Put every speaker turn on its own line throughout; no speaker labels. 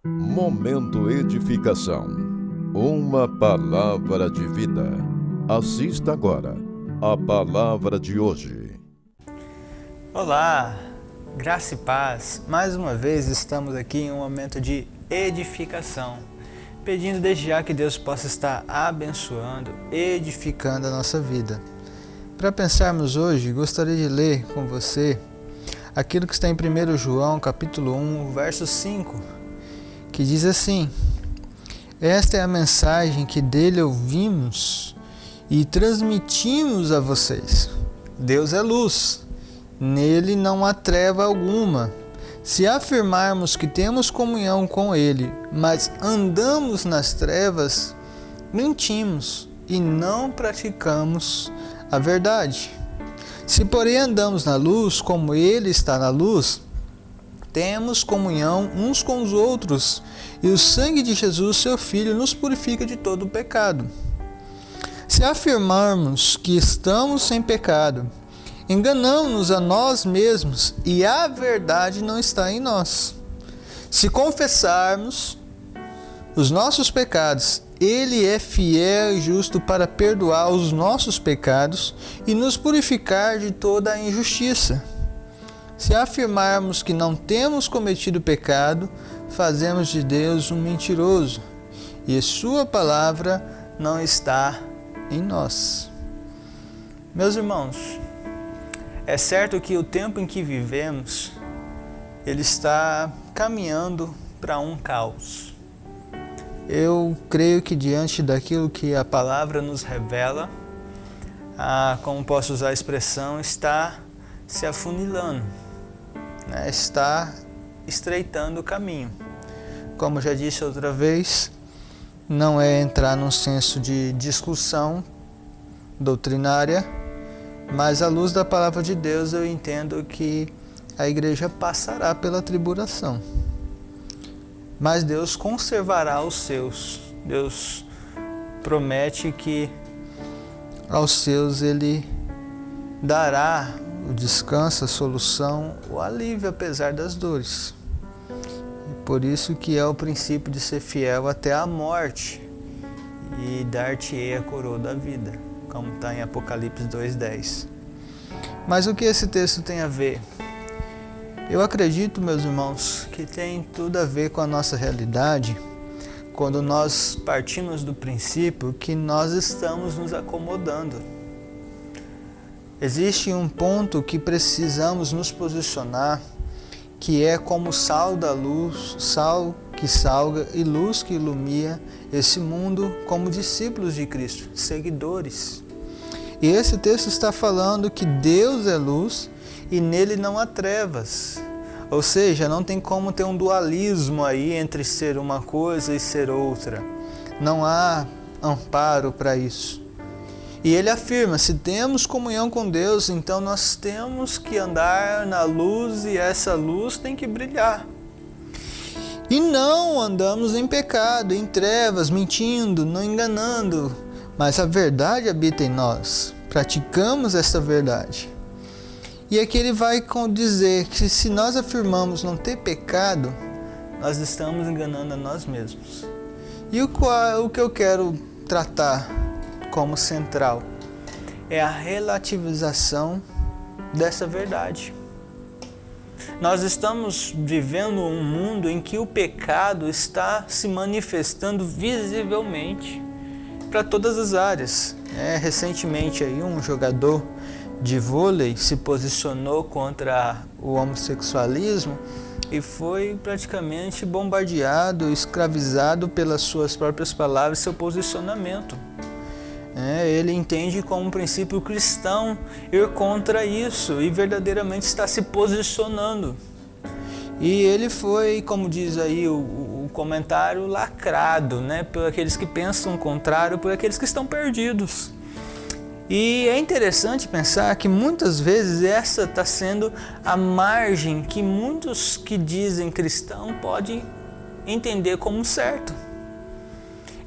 Momento Edificação. Uma palavra de vida. Assista agora a palavra de hoje.
Olá, graça e paz. Mais uma vez estamos aqui em um momento de edificação, pedindo desde já que Deus possa estar abençoando, edificando a nossa vida. Para pensarmos hoje, gostaria de ler com você aquilo que está em 1 João, capítulo 1, verso 5, que diz assim: esta é a mensagem que dele ouvimos e transmitimos a vocês. Deus é luz, nele não há treva alguma. Se afirmarmos que temos comunhão com ele, mas andamos nas trevas, mentimos e não praticamos a verdade. Se porém andamos na luz, como ele está na luz, temos comunhão uns com os outros, e o sangue de Jesus, seu Filho, nos purifica de todo o pecado. Se afirmarmos que estamos sem pecado, enganamos-nos a nós mesmos e a verdade não está em nós. Se confessarmos os nossos pecados, ele é fiel e justo para perdoar os nossos pecados e nos purificar de toda a injustiça. Se afirmarmos que não temos cometido pecado, fazemos de Deus um mentiroso, e sua palavra não está em nós. Meus irmãos, é certo que o tempo em que vivemos, ele está caminhando para um caos. Eu creio que diante daquilo que a palavra nos revela, como posso usar a expressão, está se afunilando, né? Está estreitando o caminho. Como já disse outra vez, não é entrar num senso de discussão doutrinária, mas à luz da palavra de Deus eu entendo que a igreja passará pela tribulação. Mas Deus conservará os seus. Deus promete que aos seus ele dará o descanso, a solução, o alívio apesar das dores. E por isso que é o princípio de ser fiel até a morte e dar-te-ei a coroa da vida, como está em Apocalipse 2:10. Mas o que esse texto tem a ver? Eu acredito, meus irmãos, que tem tudo a ver com a nossa realidade quando nós partimos do princípio que nós estamos nos acomodando. Existe um ponto que precisamos nos posicionar, que é como sal da luz, sal que salga e luz que ilumina esse mundo como discípulos de Cristo, seguidores. E esse texto está falando que Deus é luz e nele não há trevas. Ou seja, não tem como ter um dualismo aí entre ser uma coisa e ser outra. Não há amparo para isso. E ele afirma, se temos comunhão com Deus, então nós temos que andar na luz e essa luz tem que brilhar. E não andamos em pecado, em trevas, mentindo, não enganando, mas a verdade habita em nós. Praticamos essa verdade. E aqui ele vai dizer que se nós afirmamos não ter pecado, nós estamos enganando a nós mesmos. E o que eu quero tratar como central é a relativização dessa verdade. Nós estamos vivendo um mundo em que o pecado está se manifestando visivelmente para todas as áreas. Recentemente aí um jogador de vôlei se posicionou contra o homossexualismo e foi praticamente bombardeado, escravizado pelas suas próprias palavras, seu posicionamento. Ele entende como um princípio cristão ir contra isso e verdadeiramente está se posicionando. E ele foi, como diz aí o comentário, lacrado, por aqueles que pensam o contrário, por aqueles que estão perdidos. E é interessante pensar que muitas vezes essa está sendo a margem que muitos que dizem cristão podem entender como certo.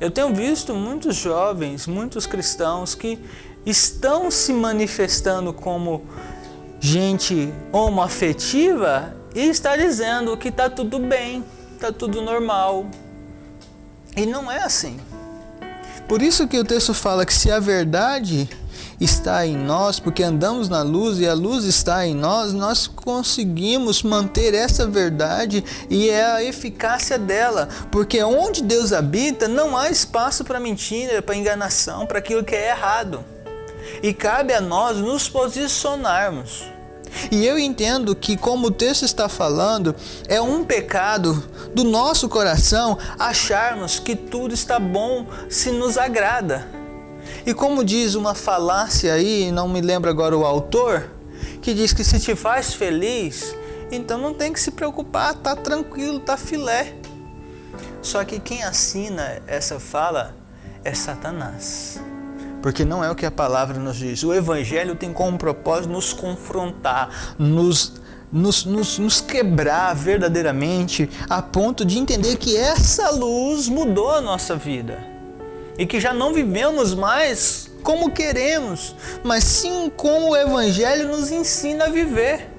Eu tenho visto muitos jovens, muitos cristãos que estão se manifestando como gente homoafetiva e está dizendo que está tudo bem. tá tudo normal. E não é assim. Por isso que o texto fala que se a verdade está em nós, porque andamos na luz e a luz está em nós, nós conseguimos manter essa verdade e é a eficácia dela, porque onde Deus habita não há espaço para mentira, para enganação, para aquilo que é errado. E cabe a nós nos posicionarmos. E eu entendo que, como o texto está falando, é um pecado do nosso coração acharmos que tudo está bom se nos agrada. E como diz uma falácia aí, não me lembro agora o autor, que diz que se te faz feliz, então não tem que se preocupar, tá tranquilo, tá filé. Só que quem assina essa fala é Satanás. Porque não é o que a palavra nos diz. O Evangelho tem como propósito nos confrontar, nos quebrar verdadeiramente, a ponto de entender que essa luz mudou a nossa vida. E que já não vivemos mais como queremos, mas sim como o Evangelho nos ensina a viver.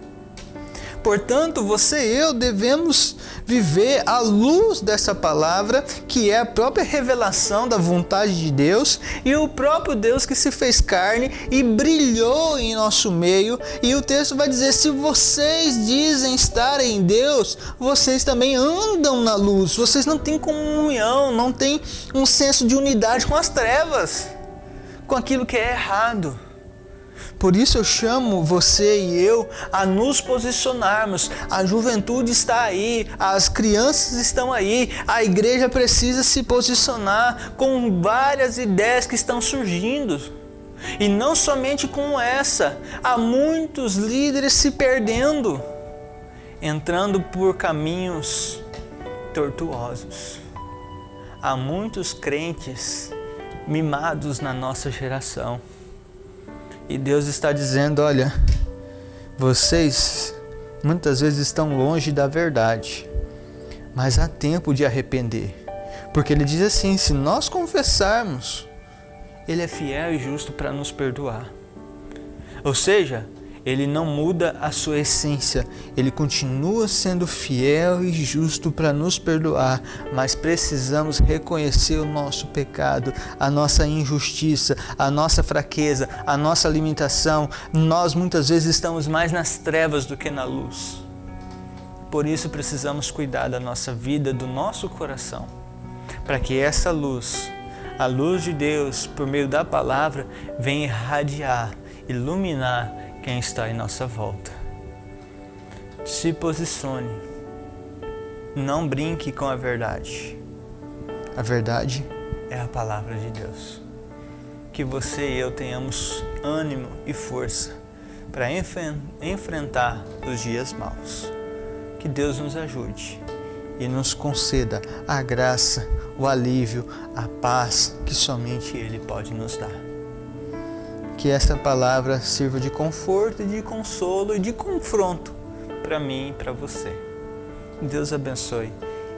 Portanto, você e eu devemos viver à luz dessa palavra, que é a própria revelação da vontade de Deus e o próprio Deus que se fez carne e brilhou em nosso meio. E o texto vai dizer: se vocês dizem estar em Deus, vocês também andam na luz. Vocês não têm comunhão, não têm um senso de unidade com as trevas, com aquilo que é errado. Por isso eu chamo você e eu a nos posicionarmos. A juventude está aí, as crianças estão aí, a igreja precisa se posicionar com várias ideias que estão surgindo. E não somente com essa, há muitos líderes se perdendo, entrando por caminhos tortuosos. Há muitos crentes mimados na nossa geração. E Deus está dizendo: olha, vocês muitas vezes estão longe da verdade, mas há tempo de arrepender. Porque Ele diz assim: se nós confessarmos, Ele é fiel e justo para nos perdoar. Ou seja, Ele não muda a sua essência, Ele continua sendo fiel e justo para nos perdoar, mas precisamos reconhecer o nosso pecado, a nossa injustiça, a nossa fraqueza, a nossa limitação. Nós muitas vezes estamos mais nas trevas do que na luz. Por isso precisamos cuidar da nossa vida, do nosso coração, para que essa luz, a luz de Deus, por meio da palavra, venha irradiar, iluminar quem está em nossa volta. Se posicione. Não brinque com a verdade. A verdade é a palavra de Deus. Que você e eu tenhamos ânimo e força para enfrentar os dias maus. Que Deus nos ajude e nos conceda a graça, o alívio, a paz que somente Ele pode nos dar. Que essa palavra sirva de conforto, de consolo e de confronto para mim e para você. Deus abençoe,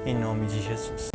em nome de Jesus.